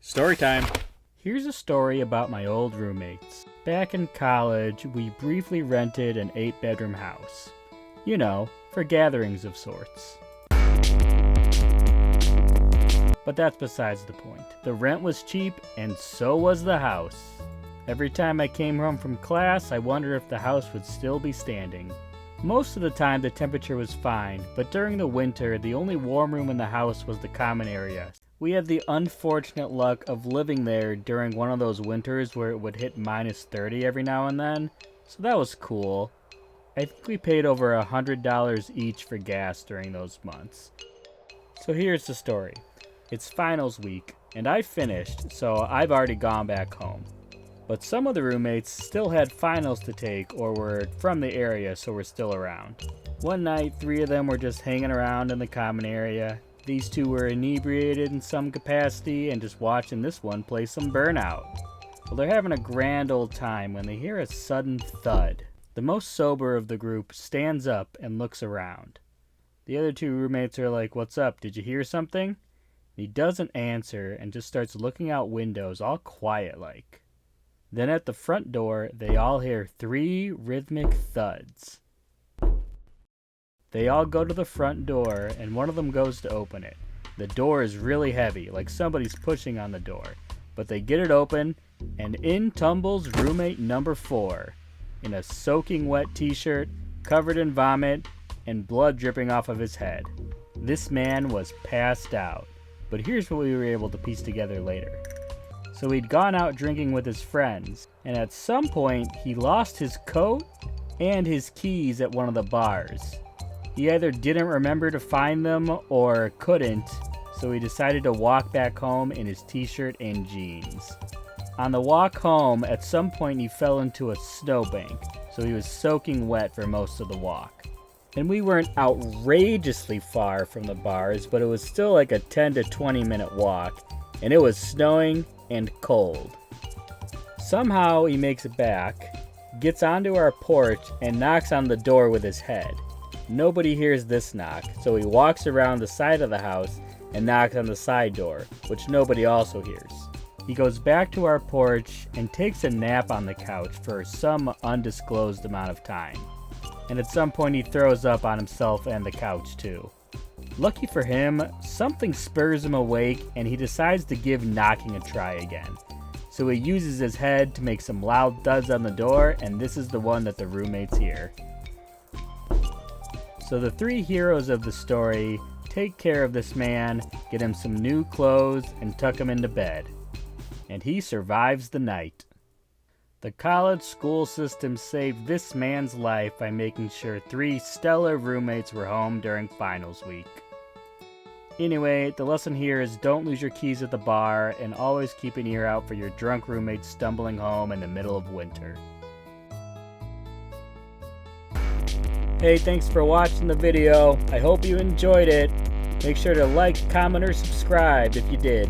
Story time. Here's a story about my old roommates. Back in college, we briefly rented an 8-bedroom house. You know, for gatherings of sorts. But that's besides the point. The rent was cheap, and so was the house. Every time I came home from class, I wondered if the house would still be standing. Most of the time, the temperature was fine, but during the winter, the only warm room in the house was the common area. We had the unfortunate luck of living there during one of those winters where it would hit -30 every now and then, so that was cool. I think we paid over $100 each for gas during those months. So here's the story. It's finals week, and I finished, so I've already gone back home. But some of the roommates still had finals to take or were from the area, so were still around. One night, 3 of them were just hanging around in the common area. These 2 were inebriated in some capacity and just watching this one play some Burnout. Well, they're having a grand old time when they hear a sudden thud. The most sober of the group stands up and looks around. The other 2 roommates are like, "What's up? Did you hear something?" He doesn't answer and just starts looking out windows all quiet like. Then at the front door, they all hear 3 rhythmic thuds. They all go to the front door, and one of them goes to open it. The door is really heavy, like somebody's pushing on the door. But they get it open, and in tumbles roommate number 4, in a soaking wet t-shirt, covered in vomit, and blood dripping off of his head. This man was passed out. But here's what we were able to piece together later. So he'd gone out drinking with his friends, and at some point he lost his coat and his keys at one of the bars. He either didn't remember to find them or couldn't, so he decided to walk back home in his t-shirt and jeans. On the walk home, at some point he fell into a snowbank, so he was soaking wet for most of the walk. And we weren't outrageously far from the bars, but it was still like a 10 to 20 minute walk, and it was snowing and cold. Somehow he makes it back, gets onto our porch, and knocks on the door with his head. Nobody hears this knock, so he walks around the side of the house and knocks on the side door, which nobody also hears. He goes back to our porch and takes a nap on the couch for some undisclosed amount of time. And at some point he throws up on himself and the couch too. Lucky for him, something spurs him awake and he decides to give knocking a try again. So he uses his head to make some loud thuds on the door, and this is the one that the roommates hear. So the 3 heroes of the story take care of this man, get him some new clothes, and tuck him into bed. And he survives the night. The college school system saved this man's life by making sure 3 stellar roommates were home during finals week. Anyway, the lesson here is don't lose your keys at the bar, and always keep an ear out for your drunk roommates stumbling home in the middle of winter. Hey, thanks for watching the video. I hope you enjoyed it. Make sure to like, comment, or subscribe if you did.